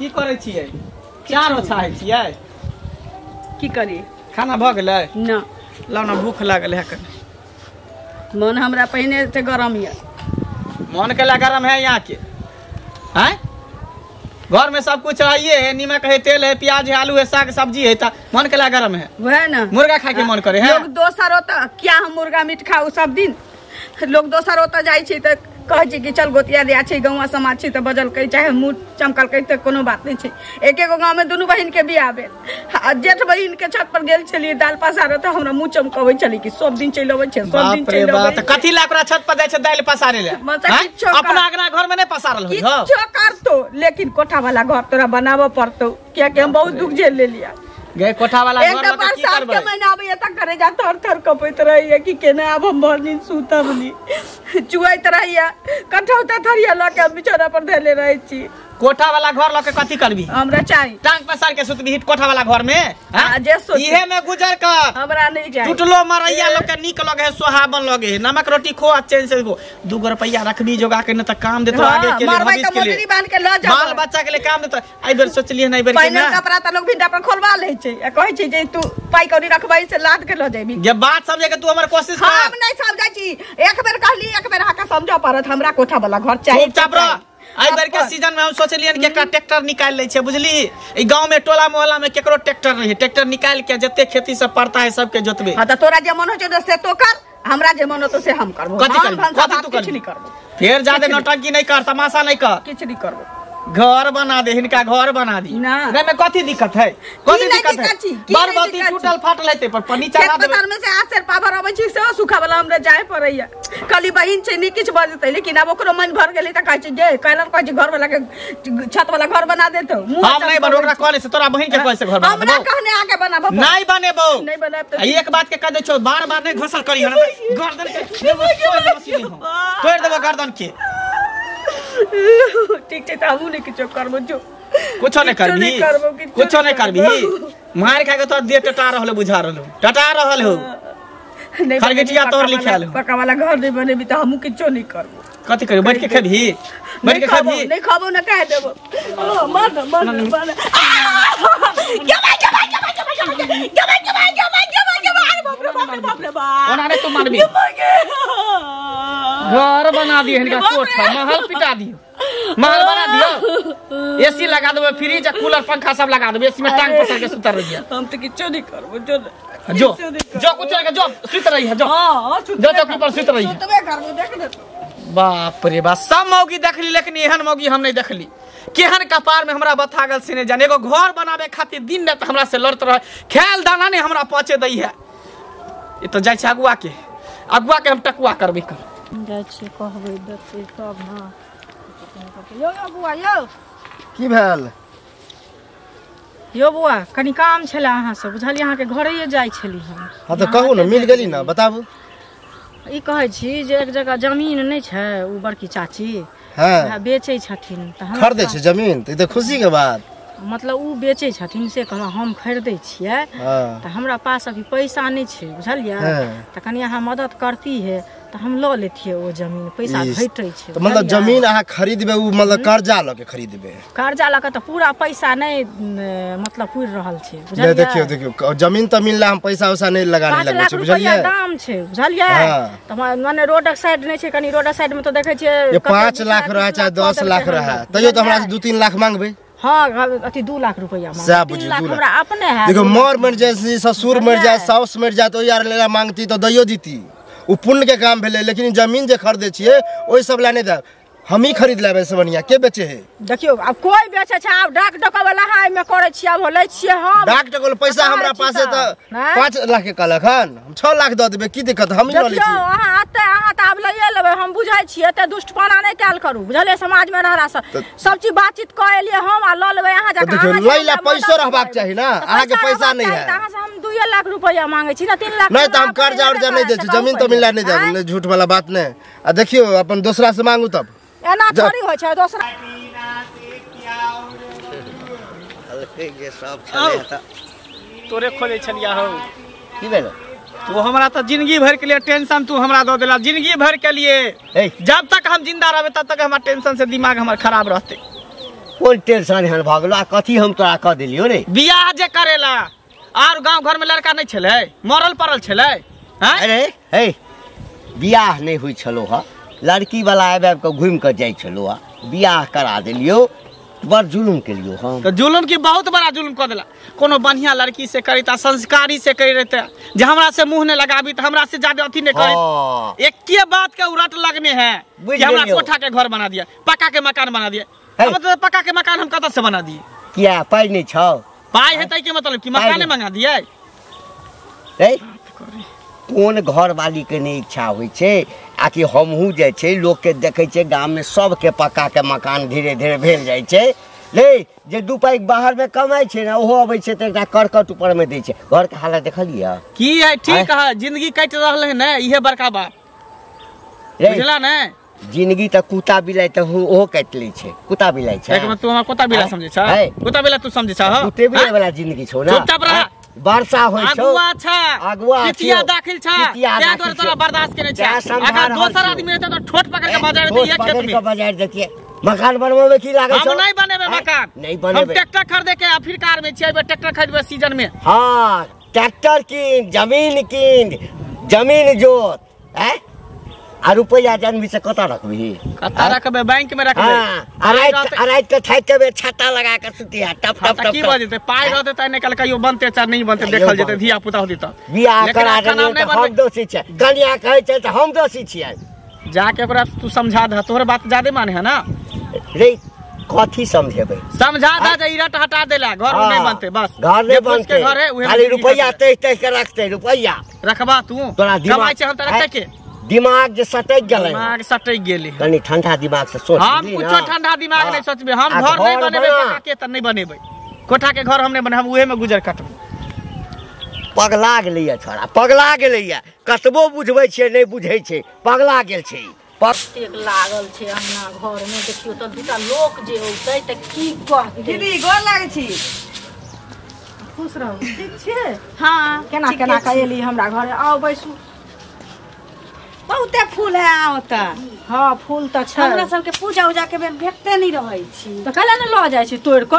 की करे छियै? चार ओछाइ छियै? की करी? खाना भ गेलै? न ला ना भूख लागल है कने। मन हमरा पहिने से गरम है। मन के ला गरम है यहाँ के? हैं? घर में सब कुछ है, नीमक है, तेल है, प्याज है, आलू है, साग सब्जी है, मन के ला गरम है। वह ना मुर्गा खा के मन करे है। लोग दोसर होता क्या हम मुर्गा मीट खाऊ सब दिन? लोग दोसर होता जाई छी त कहे छी कि चल गोतिया दिया छी गाँव समाज छी त बजल कही चाहे मुँह चमकल कही त कोनो बात नहीं छै। एक एगो गाँव में दोनों बहन के बियाह भेल। जेठ बहन के छत पर गेल छलिए दाल पसारे त हमरा मुँह चमकबै छली कि सब दिन चलि अबै छै, सब दिन चलि अबै छै। कथी ला ओकरा छत पर जाय छै दाल पसारे ले? अपना अगना घर में नहीं पसारल होई हो? किछो करतो लेकिन कोठा वाला घर तोरा बनाबो पड़तो किया कि हम बहुत दुख झेल ले लिया। गए कोठा वाला घर में बरसात के महीना आबे त करे जा थर थर कपैत रहिए कि केना अब हम भर दिन सुतब नी चुआइत रहिए कठौता थरिया ल के बिछौना पर धैले रहे छी। कोठा वाला घर लके कथी करबी? हमरा चाहिए टांग पसार के सुतबी हिट कोठा वाला घर में? इहे में गुजर का हमरा नहीं चाहिए। टुटलो मरैया लोग के नीक लगे है, सुहावन लगे है, नमक रोटी खो चैन से गो 2 रुपया रखबी जोगा के न त काम देतो आगे के लिए, भविष्य के लिए, बाल बच्चा के लिए काम देतो। आई बेर सोचलिए न, आई बेर के ना कपड़ा त लोग भिंडा पर खोलवा ले छै, कहै छै जे तू पाई कौड़ी रखबाई से लाद के ल जाबी। ये बात समझे के तू हमर कोशिश कर। हम नहीं समझै छी, एक बेर कहली एक बेर हाका समझ पड़त हमरा कोठा वाला घर चाहिए। चुपचाप रह। आई बेर के सीजन में हम सोचलियन कि एकटा ट्रैक्टर निकाल ले छै, बुझली? ई गांव में टोला मोहल्ला में केकरो ट्रैक्टर नहीं है, ट्रैक्टर निकाल के जते खेती सब पड़ता है सबके जोतबे। हां त तोरा जे मन हो छै से तो कर, हमरा जे मन हो तो से हम करबो। कथी तू कर? नहीं करबो। फिर ज्यादा नौटंकी नहीं कर, तमाशा नहीं कर, कुछ नहीं करबो। घर बना दे, इनका घर बना दी ना में कथी दिक्कत है? कथी दिक्कत है? बरबती टूटल फाटल है पर पन्नी चढ़ा दे। खेत में से आसेर पावर आबै छै से सुखा वाला हमरे जाय पड़ैया। कली बहिन छै नी किछ बजतै लेकिन अब ओकरो मन भर गेलै त कहै छै जे कहलन कहै छै घर वाला के छत वाला घर बना देतो। हम नहीं बन ओकरा कहले से तोरा बहिन के कहै से घर बना देबो। हमरा कहने आके बनाबो। नहीं बनेबो। नहीं बनाब त एक बात के कह दे छो, बार-बार नहीं घसर करी हन गर्दन के तोड़ देबो गर्दन के। ठीक छै त हमहु नहीं किछो करबो जो कुछो नहीं करबी, कुछो नहीं करबी। मार खा के तो दे टटा रहलो, बुझा रहलो टटा रहल हो। खरगटिया तोर लिखाल हो। पक्का वाला घर नहीं बनेबी त हमहु किछो नहीं करबो। कथी करबी? बैठ के खेबी? बैठ के खेबी? नहीं खाबो ना कह देबो। मर ओनारे तू मारबी। घर बना दियो, इनका कोठा महल पिटा दियो, महल बना दियो, एसी लगा देबो, फ्रिज कूलर पंखा सब लगा देबो, एसी में टांग पसार के सुतर रहिए। हम तो किछो नहीं करबो। जो कुछ नहीं, जो सुत रही है, जो जो चौकी पर सुत रही है। सुतबे करबो, देख ले। बाप रे बाप, सब मौगी देखली लेकिन एहन मौगी हम नहीं देखली। केहन कपार में हमरा बथा गल से नहीं जाने। एगो घर बनावे खातिर दिन रात हमरा से लड़त रहे, खेल दाना नहीं हमरा पहुंचे दई है। ये तो जाय छै अगुआ के हम टकुआ करबे कर जाय छै कहबै दते सब ना। यो अगुआ यो की भेल? यो बुआ कनी काम छले अहाँ से, बुझलिए अहाँ के घरे जाय छली हम। हां त कहू ना, मिल गेली ना, बताबू। ई कहै छी जे एक जगह जमीन नहीं छै, उ बड़की चाची हां बेचै छथिन त हम खरीदै छै जमीन, त ई त खुशी के बात। मतलब उ बेचै छथिन से कहला हम खरीदै छियै त हमरा पास अभी पैसा नहीं छै, बुझलिए? त कनी अहाँ मदद करती है त हम ल लेतिए ओ जमीन, पैसा भेटै छै। त मतलब जमीन अहाँ खरीदबे, उ मतलब कर्जा ल के खरीदबे? कर्जा ल के त पूरा पैसा नहीं मतलब पूर रहल छै, बुझलिए? देखियो जमीन त मिलला, हम पैसा उसा नहीं लगाने लगै छै, बुझलिए? दाम छै, बुझलिए? त माने रोडक साइड नहीं छै, कनी रोडक साइड में तो देखै छियै 5 लाख रहे चाहे 10 लाख रहे, तइयो त हमरा से 2-3 लाख मांगबे। हाँ अति 2 लाख रुपया मांग। 3 लाख हमरा अपने है। देखो मर जाए, ससुर मर जाए, साउस मर जाए तो यार लेला मांगती तो दैयो दीती, उ पुण्य के काम भेले। लेकिन जमीन जे खरीदे छिए ओइ सब ला नहीं दे, हम ही खरीद लेबे से बढ़िया के बेचे है? देखियो अब कोई बेचे छै, अब डाक डको वाला है में करे छी, अब ले छी हम डाक डको पैसा हमरा पास है त 5 लाख के कहलक हन, हम 6 लाख द देबे, की दिक्कत? हम ही ल ले छी। अहाँ आते अहाँ त अब लइए लेबे, हम बुझाई छी एते दुष्टपना नहीं कैल करू, बुझले? समाज में रहला सब चीज बातचीत क एलिए हम आ ल लेबे। अहाँ जाके देखियो लइला पैसा रहबाक चाही ना, अहाँ के पैसा नहीं है। अहाँ से हम 2 लाख रुपया मांगे छी ना, 3 लाख नहीं त हम कर्जा उर्जा नहीं दे छी, जमीन तो मिलला नहीं दे, झूठ वाला बात नहीं। आ देखियो अपन दूसरा से मांगू तब एना थोड़ी होय छै दोसरा के सब चले त तोरे खोले छलिया हो। की भेल? तू हमरा तो जिंदगी भर के लिए टेंशन तू हमरा दो देला, जिंदगी भर के लिए। जब तक हम जिंदा रहबे तब तक हमारा टेंशन से दिमाग हमार खराब रहते। कोन टेंशन हन भगलो आ कथी हम तोरा कह देलियो रे बियाह जे करेला और गांव घर में लड़का नहीं छले मरल पड़ल छले हैं अरे हे बियाह नहीं हुई छलो ह लड़की वाला आबि आबि के घूम के जाय छलो ह बियाह करा देलियो बड़ जुलुम के लियो हम तो जुलुम की बहुत बड़ा जुलुम कर देला कोनो बढ़िया लड़की से करिता संस्कारी से करी रहते जे हमरा से मुंह ने लगाबी तो हमरा से ज्यादा अथी ने करी एक के बात के उरट लगने हैं कि हमरा कोठा के घर बना दिया पक्का के मकान बना दिया हम तो पक्का के मकान हम कत से बना दिए क्या पाई नहीं छौ पाई हेतै के मतलब कि मकाने मंगा दिए ए कोन घर वाली के नहीं इच्छा होई छे आ कि हमहू जे छे लोग के देखे छे गांव में सब के पक्का के मकान धीरे धीरे भेल जाय छे ले जे दू पाई बाहर में कमाई छे ना ओहो अबै छे त एकटा करकट ऊपर में दै छे घर के हालत देखलिया की है ठीक है जिंदगी कट रहल है ना इहे बड़का बात बुझला ना जिंदगी त कुत्ता बिलाई त ओहो काट लै छे कुत्ता बिलाई छे एक तू हमरा कुत्ता बिलाई समझे छ कुत्ता बिलाई तू समझे छ कुत्ते बिलाई वाला जिंदगी छौ ना चुपचाप रह वर्षा होय छौ अगुआ कितिया दाखिल छ त्या तोर तोरा बर्दाश्त करे छ अगर दोसर आदमी रहते तो ठोट पकड़ के बाजार दे एक खेत में बाजार देतिए मकान बनवावे की लागे छौ हम नहीं बनेबे मकान नहीं बनेबे हम ट्रैक्टर खरीदे के अफ्रीकार में छिए ट्रैक्टर खरीदबे सीजन में हां ट्रैक्टर की जमीन जोत हैं आ रुपया जानबी से कता रखबी कता रखबे बैंक में रखबे हां रात के थाक के छाता लगा के सुतिया टप टप की बजते पाई रहते त निकल कहियो बनते चार नहीं बनते देखल जेते धिया पुता होती त बियाह करा देने हम दोषी छै गलिया कहै छै त हम दोषी छियै जाके ओकरा तू समझा दे तोहर बात ज्यादा माने है ना रे कथी समझेबे समझा दे जे इरट हटा देला घर नहीं बनते बस घर नहीं बनते घर है खाली रुपया तै के रखते रुपया रखबा तू तोरा कमाई छै हम त रखते के दिमाग जे सटक गेलै दिमाग सटक गेलै कनी ठंडा दिमाग से सोच हम कुछ ठंडा दिमाग नहीं सोचबे हम घर नहीं बनेबे पक्का के त नहीं बनेबे कोठा के घर हम नहीं बने हम उहे में गुजर काटबे पगला गेलैया छोरा पगला गेलैया कतबो बुझबै छियै नहीं बुझै छै पगला गेल छै एक लागल छै अंगना घर में देखियो त दूटा लोक जे होतै त की कहत दीदी गोर लागै छी खुश रहू ठीक छै हां केना केना कएली हमरा घरे आओ बैसू बहुते फूल है आवता हां फूल त छै हमरा सब के पूजा उजा के बेर भेटते नहीं रहै छी त कला न ल जाय छी तोड़ क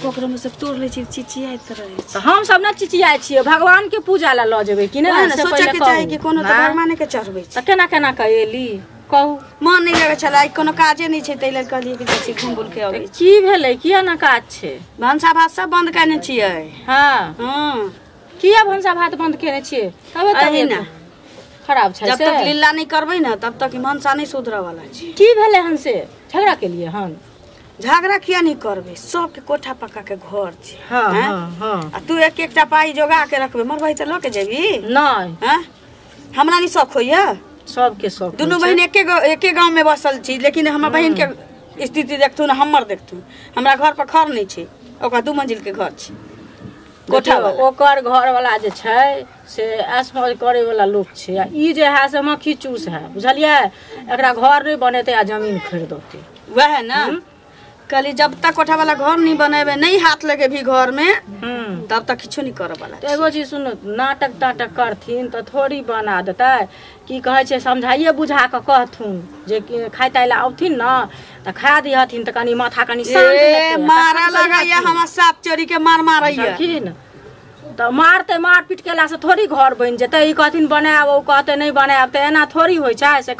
कोकरो में से तोड़ ले छी चिचियाइत रहै छी त हम सब न चिचियाइ छी भगवान के पूजा ला ल जेबै कि नै से सोचे के चाहे कि कोनो त भगवान के चढ़बै छी त केना केना कएली कहू मन नहीं लगे छला कोनो काजे नहीं छै तैले कहलिए कि जैसे घूम बुल के आबै की भेलै किया न काज छै भंसा भात सब बंद करने छियै हां हां किया भंसा भात बंद केने छियै तबे अही ना खराब छै जब तक लीला नहीं करबै ना तब तक भंसा नहीं सुधरे वाला छै की भेलै हन से झगड़ा के लिए हन झगड़ा किया नहीं करबे सब के कोठा पक्का के घर छै हां हां हां आ तू एक एकटा पाई जोगा के रखबे मरबै त ल के जेबी नहीं हां हमरा नहीं शौक होइया सब के शौक दोनों बहन एके गांव में बसल छी लेकिन हमर बहन के स्थिति देखथु ना हमर देखथु हमरा घर पर घर नहीं छै ओकरा 2 मंजिल के घर छै कोठा ओकर घर वाला जे छै से ऐसमौज करे वाला लोग छै आ ई जे है से मक्खी चूस है बुझलिए एकरा घर नहीं बनेते आ जमीन खरीदते वह ना कली जब तक कोठा वाला घर नहीं बनेबे नहीं हाथ लगे भी घर में तब तक किछो नहीं करे वाला एगो चीज सुनो नाटक टाटक करथिन तो थोड़ी बना देते की कहे छै समझाइए बुझा के कहथुन जे खाय ताय ला औथिन ना त खा दिहथिन त कनी माथा कनी शांत हेतै मारा लगाया हम साप चोरी के मार मारैया देखिन तो मारते मार पीट केला से थोड़ी घर बन जेते ई कहथिन बनाब ओ कहते नहीं बनाब त एना थोड़ी होय छै से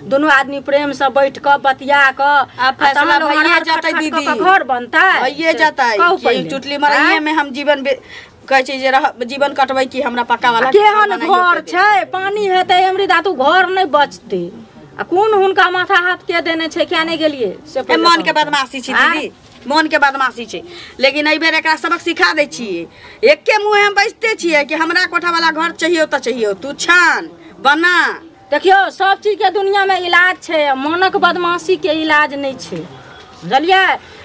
दोनों आदमी प्रेम से बैठ के बतिया के फैसला भइए जतै दीदी घर बनतै भइए जतै कि चुटली मरैये में हम जीवन कहै छै जे जीवन कटबै कि हमरा पक्का वाला केहन घर छै पानी हेतै हमरी दातू घर नहीं बचते आ कोन हुनका माथा हाथ के देने छै क्या नहीं गेलिए से मन के बदमाशी छी दीदी मन के बदमाशी छै लेकिन एहि बेर एकरा सबक सिखा दै छियै एके मुंह हम बैठते छियै कि हमरा कोठा वाला घर चाहिए त चाहिए तू छान बना देखियो सब चीज के दुनिया में इलाज छै मनक बदमाशी के इलाज नहीं छै बुझलिए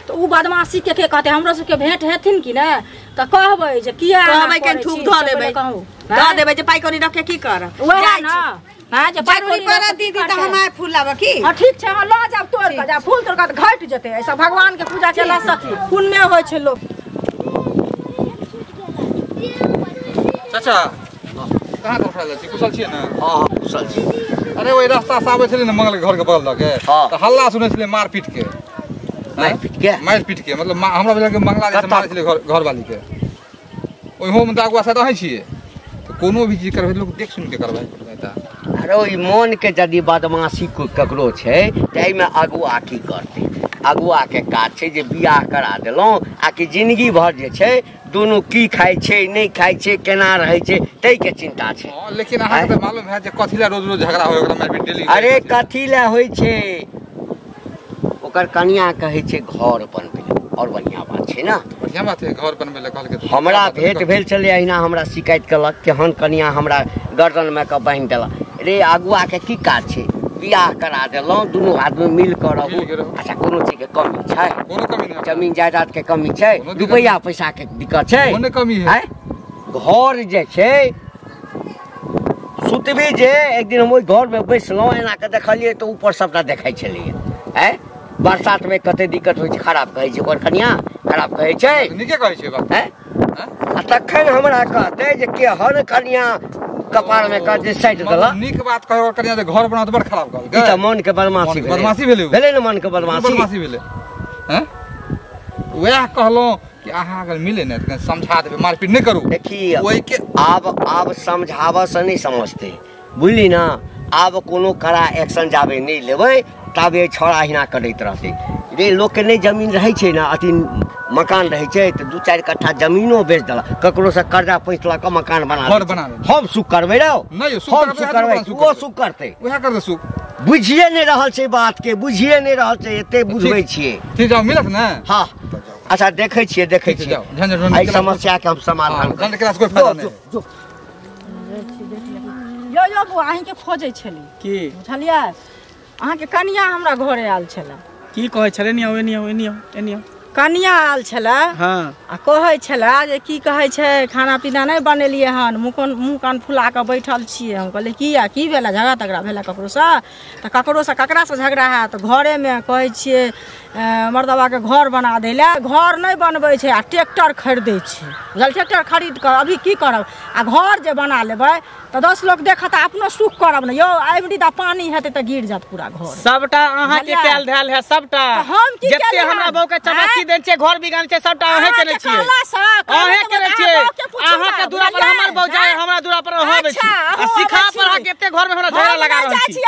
तो उ बदमाशी के कहते हमरो सब के भेंट हेथिन कि ना त कहबै जे किया कहबै के थूक ध लेबै द देबै जे पाई कोनी रख के की कर ओहे ना हां जे जरूरी पड़ा दीदी त हम आइ फूल लाब की हां ठीक छै हां ल जाब तोड़ के जा फूल तोड़ के घट जते ऐसा भगवान के पूजा केला सखी खून में होय छै लोग चाचा कहाँ उठा जाइ छी कुशल छियै ना हां कुशल छी अरे ओइ रास्ता से आबै छलै ना मंगल के घर के बगल लगे त हल्ला सुनै छलै मारपीट के मारि पीट के मारि पीट के मतलब हमरा भेल के मंगला जैसे मारै छलै घर वाली के ओहिहो में आगुआ से रहै छियै तो कोनो भी चीज करबै लोग देख सुन के करबै पड़ता। अरे ओइ मन के यदि बदमाशी ककरो छै त एहिमे अगुआ की करतै? अगुआ के काज छै जे बियाह करा देलहुँ आ कि जिंदगी भर जे छै दोनों की खाइ छै नहीं खाइ छै केना रहै छै तै के चिंता छै। लेकिन अहाँ के मालूम है जे कथी ला रोज रोज झगड़ा होय ओकरा मारि पीट डेली? अरे कथी ला होइ छै ओकर कनिया कहै छै घर बनबै और बढ़िया बात छै ना। बढ़िया बात है घर बनबै ला कहल के हमरा भेंट भेल छलै अहिना हमरा शिकायत केलक कि हन कनिया हमरा गर्दन में के बांधि देलक। रे अगुआ के की काज छै? बियाह करा देलहुँ दुनू आदमी मिल कर रहू। अच्छा कोनो चीज के कमी छै? कोनो कमी नहीं। जमीन जायदाद के कमी छै? रुपया पैसा के दिक्कत छै? कोनो कमी है? घर जे छै सुतबी जे एक दिन हम ओहि घर में बैसलहुँ एना के देखलियै तो ऊपर सबटा देखाइ छलैया। बरसात में कते दिक्कत होइ छै खराब कहै छै ओकर कनिया खराब कहै छै? नीके कहै छै बात। आ तखन हमरा कहते जे के हर कनिया कपार में कजे साइड देला। नीक बात कहो कनिया जे घर बना तो बड़ खराब कहल ई त मन के बदमाशी भेलै। बदमाशी भेलै न मन के बदमाशी भेलै। हैं वह कहलहुँ कि अहाँ अगर मिले ने तो समझा देबै मारपीट नहीं करू। देखिए ओइ के आब समझावा से नहीं समझते बुझली ना। आब कोनो कड़ा एक्शन जाबे नहीं लेबै ताबे छोड़ा हिना करैत रहतै। रे लोग के नहीं जमीन रहै छै ना अथी मकान रहै छै तो 2-4 कट्ठा जमीनो बेच देला ककरो से कर्जा पैंच ला के मकान बना घर बना ले। हम सुख करबै रे नहीं हम सुख करबै वो सुख करतै वह कर दे सुख। बुझिए नहीं रहल छै बात के बुझिए नहीं रहल छै एते बुझबै छियै। ठीक जाओ मिलत ना। हां अच्छा देखै छियै एहि समस्या के हम समाधान जन क्लास कोई फायदा नहीं। यो बु अहीं के खोजै छली की बुझलियै? अहाँ के कनिया हमरा घरे आयल छले। की कहै छले? एनियो कनिया आयल छले हाँ आ कहै छले जे की कहै छै खाना पीना नहीं बनेलिए हन मुँह कान फुला के बैठल छियै। हम कहलिए किया की भेला झगड़ा तगड़ा भेला ककरो से? तो ककरो से ककरा से झगड़ा है तो घरे में कहै छियै मर्दवा के घर बना दै ले। घर नहीं बनबै छै आ ट्रैक्टर खरीदै छै बुझल। ट्रैक्टर खरीद कर अभी की करब आ घर जे बना लेबै तो 10 लोग देखत अपनो सुख करब न। यो आइबरी दा पानी हेतै तो गिर जात पूरा घर। सबटा अहाँ के कैल धैल है सबटा। हम की जत्ते हमरा बहू के चमत्ती देन छै घर बिगान छै सबटा अहे केने छियै। अहे केने छियै। अहाँ के दूरा पर हमर बहू जाय हमरा दूरा पर होवे छै आ सिखा पर अहाँ केते घर में हमरा झगड़ा लगा रहल छी।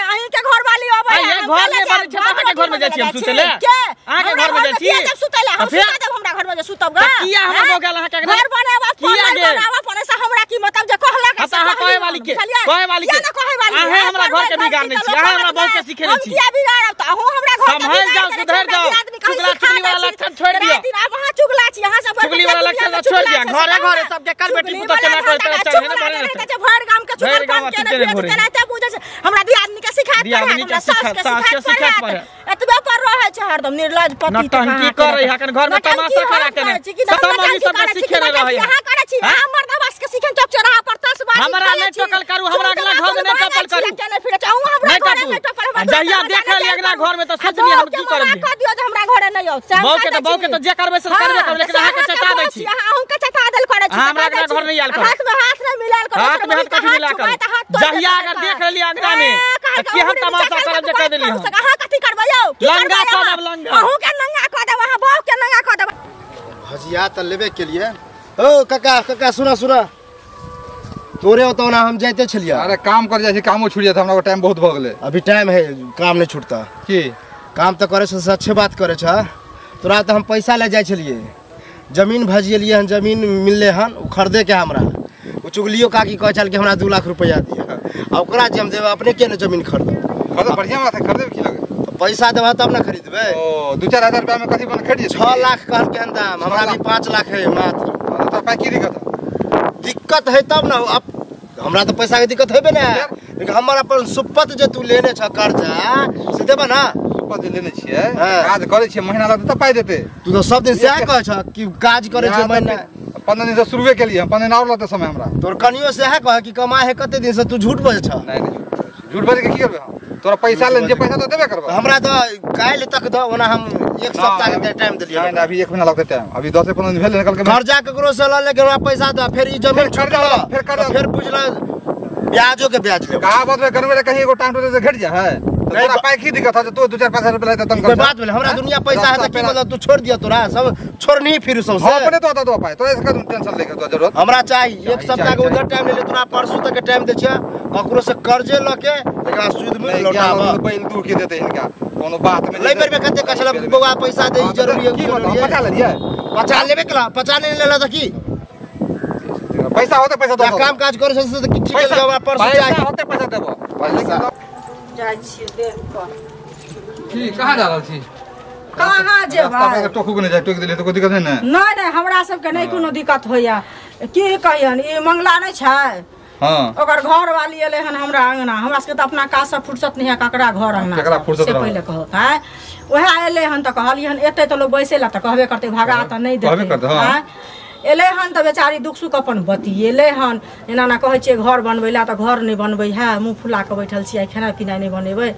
अहीं के घर वाली अबै ये घर में बड़ छै अहाँ के घर में जाय छी हम सुतले। अहाँ के घर में जाय छी जब सुतले हम सुता देब हमरा घर में जे सुतब ग। किया हमर बहू गेल अहाँ के घर बनावा बनावा पड़े से हमरा की मतलब जे कहला के अहाँ कहे वाली के अहे हमरा घर के बिगाड़ नै छी। अहाँ हमरा बहू के सिखेने छी। किया बिगाड़ब त अहू हमरा घर के संभाल जाओ सुधर जाओ। चुगला वाला लक्षण छोड़ दियो। अब अहाँ चुगला छी अहाँ सब चुगली वाला लक्षण छोड़ दिया। घरे सब के कल बेटी पुत केना करते चढ़े न बने न भर गांव के चुगल काम के केनाते बुझे छै हमरा दियादनी के सिखात हमरा सास के सिखात पर एतबे पर रहे छै हरदम निर्लज पति। नौटंकी कर रही हकन घर में तमाशा करा के समाजी सब के सिखे रहे है। यहां करे छी हमर दबास के सिखन चौक चौराहा पर 10 बार हमरा नै टोकल करू हमरा अगला घर में नै टोकल करू केने फिरे चाहू हमरा घर में टोकल जहिया देख ले अगला घर में तो सोचनी हम की करब। कह दियो जे हमरा घरे नै आउ बहू के तो जे करबे से करबे करब लेकिन अहाँ के चटा दै छी। अहूं के चटा देल करे छी हमरा अगला घर नै आयल कर हाथ में हाथ नै मिलाल कर हाथ में हाथ कथि मिला कर जहिया अगर देख लेली अंगना में त के हम तमाशा करब जे कह देली हम कहां कथि करबै यौ लंगा कह देब लंगा अहूं के नंगा कह देब वहां बहू के नंगा कह देब। हजिया त लेबे के लिए ओ काका सुना तोरे होतो ना हम जाते छलिया। अरे काम कर जाय छी कामो छूट जात हमरा टाइम बहुत भ गेले। अभी टाइम है काम नहीं छूटता की काम तो करे से अच्छे बात करे छ। तोरा तो हम पैसा ले जाय छलिए जमीन भजिए हन जमीन मिलले हन खरीदे के हमरा उ चुगलियो काकी कह चल के हमरा 2 लाख रुपया दिया आ ओकरा जे हम देबे अपने के न जमीन खरीद बढ़िया बात है खरीदे की लगे तो पैसा देबा तब ना खरीदबे। ओ 2-4 हजार रुपया में कथि बन खरीद 6 लाख कहल के दाम हमरा भी 5 लाख है मात्र। तो पाई की दिक्कत है तब ना अब हमरा तो पैसा के दिक्कत हेबे ना लेकिन हमर अपन सुपत जे तू लेने छ कर्जा से देबा ना। सुपत लेने छिए काज करे छिए महीना लगत त पाई देते। तू तो सब दिन से कह छ कि काज करे छ महीना 15 दिन से शुरुए के लिए 15 दिन और लगते समय हमरा। तोर कनियो से है कह कि कमा है कते दिन से तू झूठ बोले छ। नहीं झूठ बोल के की करबे हम तोरा पैसा ले जे पैसा तो देबे करबा हमरा तो काल तक दो ओना हम 1 सप्ताह के टाइम देलिए। नहीं अभी 1 महीना लगते टाइम अभी 10-15 दिन भेल निकल के कर्जा ककरो से ल लेके हमरा पैसा दो फिर ई जमीन छोड़ दो फिर बुझला ब्याजो के ब्याज ले कहां बात में करबे कहीं एगो टांग टोटे से घट जा है तोरा पाई की दिक्कत है तू 2-4 पैसा रुपया लेता तंग कोई बात बोले हमरा दुनिया पैसा है तो की मतलब तू छोड़ दिया तोरा सब छोड़ नहीं फिर सब हां अपने तो दो पाई तो इसका टेंशन लेके तो जरूरत हमरा चाहिए एक सप्ताह के उधर टाइम ले ले तोरा परसों तक के टाइम दे छिया ककरो से कर्जे लके एकरा सूद में लौटावा पहले तू के देते इनका कोनो बात में ले बेर में कते कछला बउआ पैसा दे जरूरी है की बताओ पचा ले दिया 50 लेबे कला 50 नहीं लेला त की पैसा होते पैसा दो काम काज करे से तो ठीक है हमरा परसों पैसा होते पैसा देबो जाइ छियै देख पर की कहां जा रहल छी कहाँ जेबै टोकू के नहीं जाए टोक देले तो कोई दिक्कत नहीं ना नहीं हमरा सबके नहीं कोनो दिक्कत होइया की कहियन ई मंगला नहीं छै हां ओकर घर वाली एले हन हमरा अंगना हमरा सबके त अपना काज से फुर्सत नहीं है ककरा घर अंगना केकरा फुर्सत से पहले कहो है ओहे एले हन त कहलियन एते त लोग बैसे ला त कहबे करते भागा त नहीं देते कहबे करते हां एले हन त बेचारी दुख सुख अपन बतिएले हन एना ना कहै छियै घर बनबै ला त घर नहीं बनबै है मुंह फुला के बैठल छियै खाना पीना नहीं बनेबै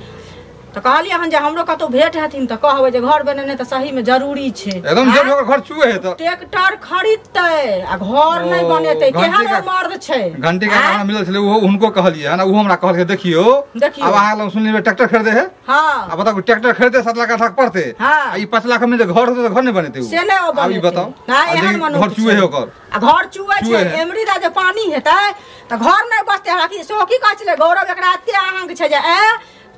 तो कहलिए हन जे हमरो कतो भेट हथिन त कहबै जे घर बनेने त सही में जरूरी छै एकदम जब घर चुए है तो ट्रैक्टर खरीदते आ घर नहीं बनेते केहन मर्द छै घंटे का खाना मिलल छले वो उनको कहलिए है ना वो हमरा कहल के देखियो अब अहाँ लग सुन लेबे ट्रैक्टर खरीदे है हां अब बताओ ट्रैक्टर खरीदे 7 लाख तक पड़ते हां ई 5 लाख में जे घर होते तो घर नहीं बनेते से नहीं हो अब ई बताओ ना एहन मनो घर चुए है ओकर आ घर चुए छै एमरी दा जे पानी हेतै त घर नहीं बचते हाकि सो की कहै छले गौरव एकरा एते आंग छै जे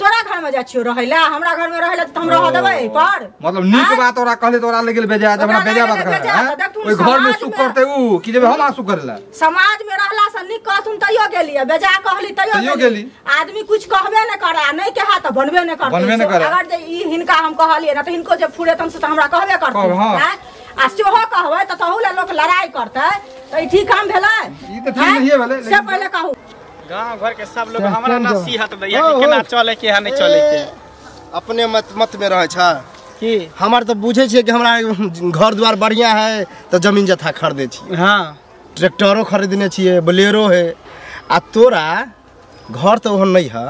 तोरा घर में जा छियो रहैला हमरा घर में रहैला त हम रह देबै पर मतलब नीक बात ओरा कहले तोरा ले गेल बेजा जब हमरा बेजा बात कर ओइ घर में सुख करते उ कि जब हम सुख करेला समाज में रहला से नीक कहथुन तइयो गेलिए बेजा कहली तइयो गेली आदमी कुछ कहबे न करे नहीं कहा त बनबे न करते अगर जे ई हिनका हम कहलिए न त हिनको जे फुरेतन से त हमरा कहबे करते आ सेहो कहबै त तहु ले लोग लड़ाई करते त ई ठीक काम भेलै ई त ठीक नहीं भेलै से पहले कहू गांव घर के सब लोग हमरा नसीहत दैया कि केना चले के है नहीं चले के अपने मत में रहे छ की हमार तो बुझे छिए कि हमरा घर द्वार बढ़िया है तो जमीन जथा खरीदे छी हां ट्रैक्टरो खरीदने छिए बोलेरो है आ तोरा घर तो ओहन नहीं है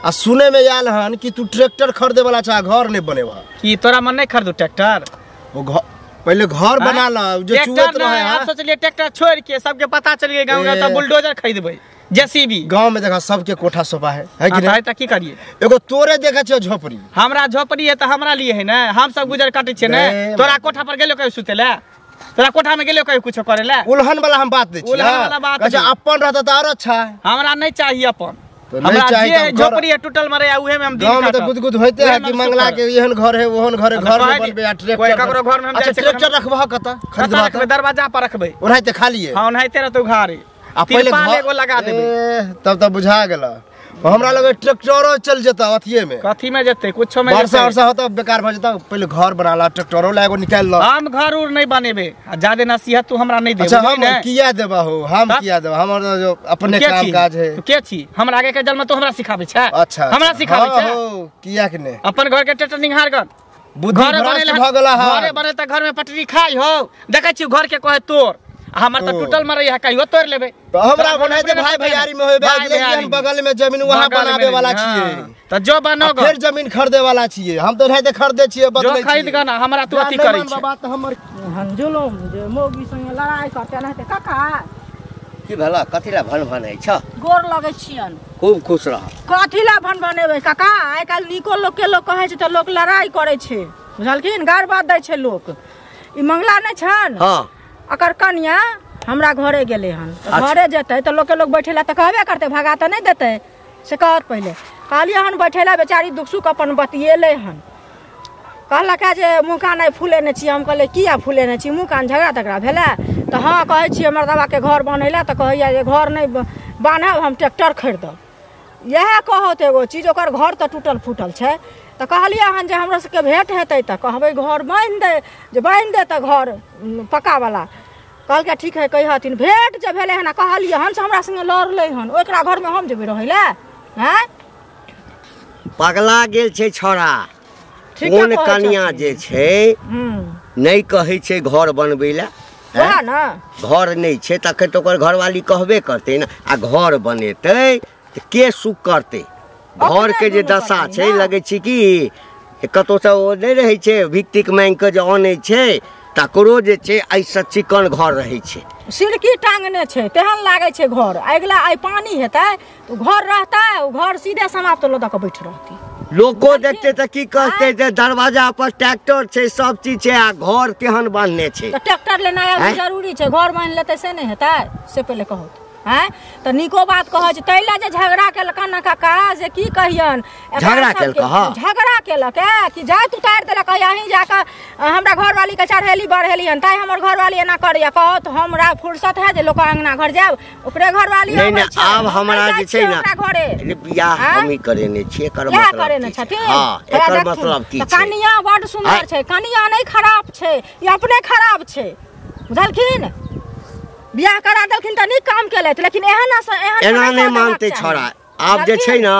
आ सुने में आयल हन कि तू ट्रैक्टर खरीदे वाला छ घर नहीं बनेवा की तोरा मन नहीं खरीदू ट्रैक्टर वो घर पहले घर बना ला जो चुवत रहे आप सोचलिए ट्रैक्टर छोड़ के सबके पता चल गया गांव में तो बुलडोजर खरीदबै जेसीबी गांव में देखा सबके कोठा सोफा है कि नहीं त की करिए एगो तोरे देखा छ झोपड़ी हमरा झोपड़ी है त हमरा लिए है ना हम सब गुजर काटे छे ना तोरा कोठा पर गेलो कहीं सुतेला तोरा कोठा में गेलो कहीं कुछ करेला उल्हन वाला हम बात दे छी उल्हन वाला बात अच्छा अपन रहता त और अच्छा है हमरा नहीं चाहिए अपन तो नहीं चाहिए झोपड़ी है टूटल मरे या उहे में हम गांव में तो गुदगुद होते है कि मंगला के एहन घर है ओहन घर में बनबे आ ट्रैक्टर ककरो घर में हम ट्रैक्टर रखबह कत खरीदबा त दरवाजा पर रखबै ओनाइते खाली है हां ओनाइते रह तो घर आ पहले घर एगो लगा देबै तब तो बुझा गेला हमरा लगे ट्रैक्टरो चल जता अथिए में कथी में जते कुछो में वर्षा वर्षा होता बेकार भ जता पहले घर बना ला ट्रैक्टरो ला एगो निकाल ला हम घर उर नहीं बनेबे ज्यादा नसीहत तू हमरा नहीं दे अच्छा हम किया देबा हो हम किया देबा हमर जो अपने काम काज है तू के छी हमरा आगे के जन्म तो हमरा सिखाबे छै अच्छा हमरा सिखाबे छै हो किया के ने अपन घर के ट्रैक्टर निहार कर बुद्धि भ्रष्ट भ गेला है घरे बने त घर में पटरी खाई हो देखै छी घर के कहे तोर हमर त टूटल मरे है कहियो तोड़ लेबे तो हमरा बनाइते भाई भैयारी में होबे लेकिन बगल में जमीन वहां बनाबे वाला छिए त जो बनोग फिर जमीन खरीदे वाला छिए हम तो रहते खरीदे छिए बदले जो खरीद ग ना हमरा तू अथी करै छै बात हमर हम जुलुम जे मोगी संगे लड़ाई करते रहते काका की भला कथिला भन भन है छ गोर लगै छियन खूब खुश रह कथिला भन बनेबै काका आइ काल निको लोग के लोग कहै छै त लोग लड़ाई करै छै बुझलखिन गार बात दै छै लोग ई मंगला नै छन हां अकर कन्या हमरा घरे गेले हन घरे जेतै त लोग के लोग बैठेला त कहबे करते भगा त नहीं देतै से कहत पहले कहलिए हन बैठेला बेचारी दुख सुख अपन बतिएले हन कहला का जे मुँह कान नहीं फूलेने छी हम कहले किया फूलेने छी मुँह कान झगड़ा तगड़ा भेला त हां कहै छी हमर दवा के घर बनैला त कहैया जे घर नहीं बान्हब हम ट्रैक्टर खरीदब यह कहत एगो चीज ओकर घर त टूटल फूटल छै त कहलिए हन जे हमरा सबके भेंट हेतै त कहबै घर बांध दे जे बांध दे त घर पक्का वाला कहल के ठीक है कही हथिन भेंट जे भेले हन कहलिए हन से हमरा संगे लड़ले हन ओकरा घर में हम जेबे रहैला हैं पगला गेल छै छोरा कोन कन्या जे छै नहीं कहै छै घर बनबैला ओहा ना घर नहीं छै तखन तो ओकर घरवाली कहबे करते ना आ घर बनेतै त के सुख करते घर के जे दशा छै लगे छै कि कतो से ओ नहीं रहे छै भिक्तिक मांग के जे आनै छै तकरो जे छै ऐसा चिकन घर रहे छै सिरकी टांगने छै तेहन लागे छै घर अगला आई पानी हेतै तो घर रहतै ओ घर सीधे समाप्त लो द के बैठ रहती लोको देखते तो की कहते जे दरवाजा पर ट्रैक्टर छै सब चीज छै आ घर केहन बनने छै तो ट्रैक्टर लेना जरूरी छै घर बन लेते से नहीं हेतै से पहले कहो हैं तो निको बात कह तैला जे झगड़ा केलकन ना काका जे की कहियन झगड़ा केलक कि जात उतार देलक यहीं जाकर हमरा घर वाली के चढ़ेली बढ़ेली हन ताई हमर घर वाली एना करिया कहो तो हमरा फुर्सत है जे लोग अंगना घर जाब ओकरे घर वाली नहीं आब हमरा जे छै ना घरे बियाह हमी करेने छियै कर मतलब करेने छथिन हां एकर मतलब की छै कनिया बड सुंदर छै कनिया नहीं खराब छै ये अपने खराब छै बुझलखिन बियाह करा देलखिन त नीक काम केलैथ लेकिन एना नहीं मानते छोरा आब जे छै ना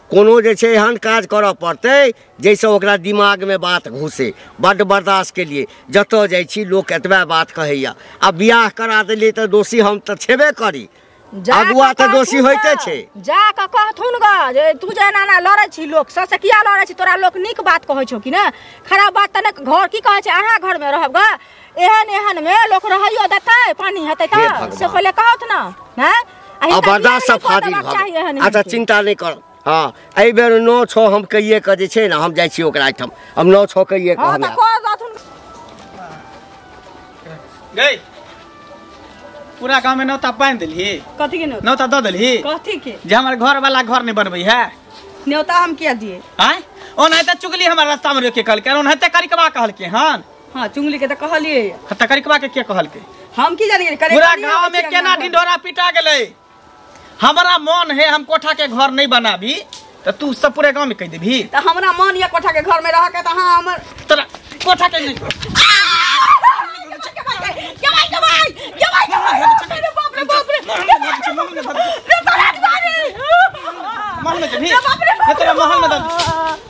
कोनो जे छै एहन काज करऽ पड़तै जैसे ओकरा दिमाग में बात घुसे बड बर्दाश्त के लिए जतो जाइ छी लोग एतबा बात कहैया आ बियाह करा देलिए त दोषी हम त छेबे करी अगुआ त दोषी होइते छै जा क कहथुन ग जे तू जे एना लड़ै छी लोग से किया लड़ै छी तोरा लोग नीक बात कहै छौ कि ना खराब बात त ने घर की कहै छै अहाँ घर में रहब ग एहन में लोग रहइयो देतै पानी हेतै त से पहले कहत ना हैं बर्दाश्त सब फादी अच्छा चिंता नहीं कर हां एई बेर 9-6 हम कहिए क जे छै ना हम जाइ छी ओकरा ठाम हम 9-6 कहिए क हम गई पूरा गांव में नौता बांध देली कथी के नौता द देली कथी के जे हमर घर वाला घर नहीं बनबै है न्योता हम किया दिए हैं ओनाहिते चुगली हमर रास्ता में रोक के कहलके ओनाहिते करिकबा कहलके हन हां चुगली के त कहलिए त करिकबा के कहलके हम की जानिए पूरा गांव में केना ढिंढोरा पिटा गेलै हमरा मन है हम कोठा के घर नहीं बनाबी त तू सब पूरे गांव में कह देबी त हमरा मन या कोठा के घर में रह के त हां हमर तोरा कोठा के नहीं महल में जभी तेरा महल में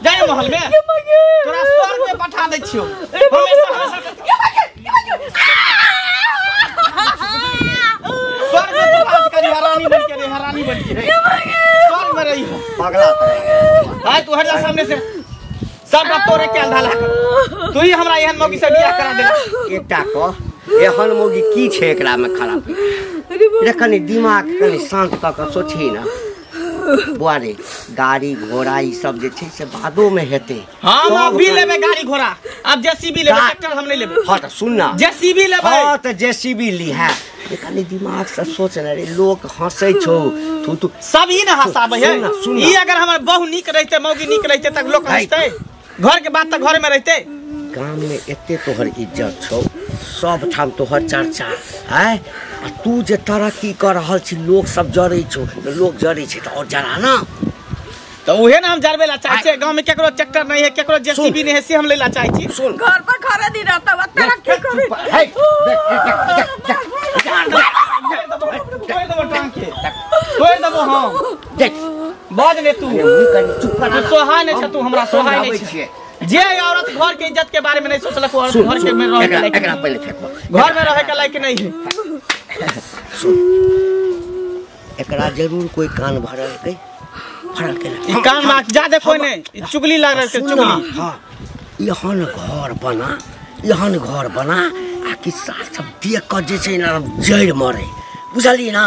जाए महल में तोरा स्वर्ग में पठा दे छियो हमेशा स्वर्ग में तो राज करी हरानी बन के रे हरानी बन के रे स्वर्ग में रही पगला हां तू हट जा सामने से सब बात तोरे के अंधाला कर तू ही हमरा एहन मौगी से बियाह करा दे एकटा को एहन मौगी की छै एकरा में खराब रे कनी दिमाग कनी शांत क के सोची ना बुआरे गाड़ी घोड़ा ई सब जे छै से बादो में हेते हम अभी लेबे गाड़ी घोड़ा अब जेसीबी लेबे ट्रैक्टर हम नहीं लेबे हां त सुन ना जेसीबी लेबे हां त जेसीबी ली है कनी दिमाग से सोच ना रे लोग हंसै छौ तू सब ही ना हंसाबे है ई अगर हमर बहु नीक रहते मौगी नीक रहते तक लोग हंसते घर के बात त घर में रहते गांव में एते तोहर इज्जत छौ सब ठाम तोहर चर्चा है आ तू जे तरक्की कर रहल छी लोग सब जरै छौ लोग जरै छै त और जरा ना तो उहे ना हम जरबे ला चाहे छे गांव में केकरो ट्रैक्टर नहीं है केकरो जेसीबी नहीं है से हम ले ला चाहे छी सुन घर पर खड़ा नहीं रहता बा तरक्की करे है तोड़ देबो हम देख बाज ने तू चुप कर सोहाय नहीं छ तू हमरा सोहाय नहीं छ जे औरत घर के इज्जत के बारे में नहीं सोचलक औरत घर के में रह के लायक एकरा पहले फेंक घर में रह के लायक नहीं है एकरा जरूर कोई कान भरल के फरल के ई कान में जा दे कोई नहीं चुगली ला रहे चुगली हां यहन घर बना आ किस्सा सब देख के जे छै ना जड़ मरे बुझली ना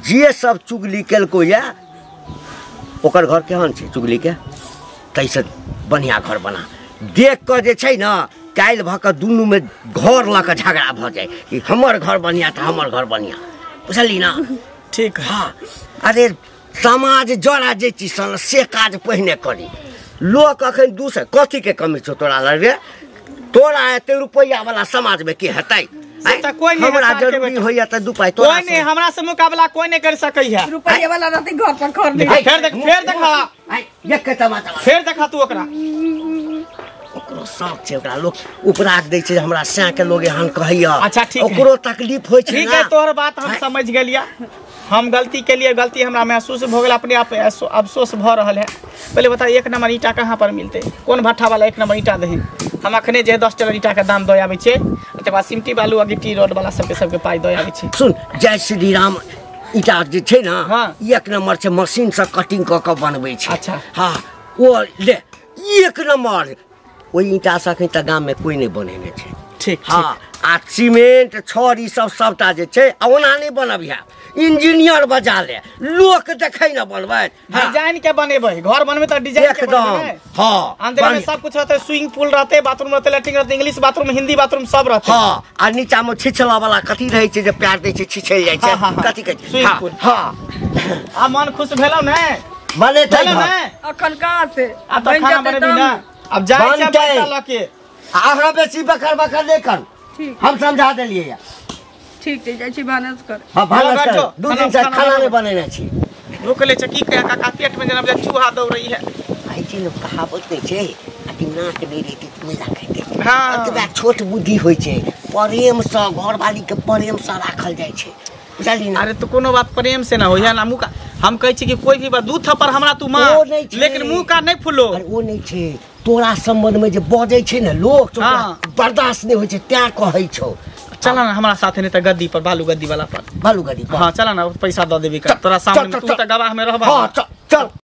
जे सब चुगली केलको या ओकर घर केहन छै चुगली के तैसे बढ़िया घर बना देख के जे छै ना काल भ के दुनू में घर ला के झगड़ा भ जाए कि हमर घर बढ़िया त हमर घर बढ़िया बुझली ना ठीक हां अरे समाज जरा जे चीज से काज पहिने करी लोग अखन दूसरे कथी के कमी छौ तोरा लगे तोरा एते रुपया वाला समाज में के हेतै कोई नहीं हमरा जरूरी होइया त दू पाई तोरा कोई नहीं हमरा से मुकाबला कोई नहीं कर सकई है रुपया वाला रहते घर पर खर नहीं फिर देखा एक के तमाचा फिर देखा तू ओकरा ओकरो सब छै ओकरा लोग उपराग दै छै हमरा से के लोग एहन कहैया अच्छा ठीक है ओकरो तकलीफ होय छै ठीक है तोहर बात हम समझ गेलिया हम गलती के लिए गलती हमरा महसूस भ गेल अपने आप अफसोस भ रहल है पहले बता एक नंबर ईटा कहां पर मिलते कौन भट्ठा वाला एक नंबर ईटा दही हम अखने जे 10 टेलर ईटा के दाम दय आबै छै ओते बाद सिमटी बालू गिट्टी रोड वाला सबके पाई दय आबै छै सुन जय श्री राम ईटा जे छै ना हां एक नंबर छै मशीन से कटिंग क के बनबै छै अच्छा हां ओ ले एक नंबर ओ ईटा से कहीं त गाम में कोई नहीं बनेने छै ठीक हां आ सीमेंट छड़ ई सब सबटा जे छै ओना नहीं बनबिया इंजीनियर बजा ले लोक देखे न बनबै डिजाइन के बनेबै घर बनबै त डिजाइन के एकदम बनबै हाँ अंदर में सब कुछ रहते स्विमिंग पूल रहते बाथरूम रहते लैट्रिन रहते इंग्लिश बाथरूम हिंदी बाथरूम सब रहते हाँ आ नीचा में छिछला वाला कथी रहे छै जे प्यार दै छै छिछल जाइ छै कथी कहै छै स्विमिंग पूल हाँ आ मन खुश भेलौ ने बनेतै भेलौ ने अखन कहाँ से अब तो खाना बनेबी ना अब जाय छै बनतै। पैसा ल के अहाँ बेसी बकर बकर नहीं कर ठीक हम समझा देलिए ठीक छै जाइ छी भानस कर हाँ भानस बैठो, कर 2 दिन से खाना खाना नहीं बनाओ। बनेने छी रुक ले छ की कहे काका पेट में जना चूहा दौड़ रही है आई छी लोग कहावत नहीं छै अति नाक नहीं रहती तुम राखे हाँ। अतबा छोट बुद्धि होय छै प्रेम से घरवाली के प्रेम से राखल जाय छै बुझली ना अरे तो कोनो बात प्रेम से ना होइया ना मुँह का हम कहै छी कि कोई भी बात दू थप्पड़ हमरा तू ओ मार नहीं छै। लेकिन मुंह का नहीं फुलो अरे ओ नहीं छै तोरा संबंध में जे बजै छै ने लोग तो हाँ। बर्दाश्त नहीं होय छै त्या कहै छौ चला ना हमारा साथ नहीं तो गद्दी पर बालू गद्दी वाला पर बालू गदी हाँ चला ना पैसा दे देबी का तोरा सामने चल, तू चल, तो गवाह में रहबा हाँ चल चल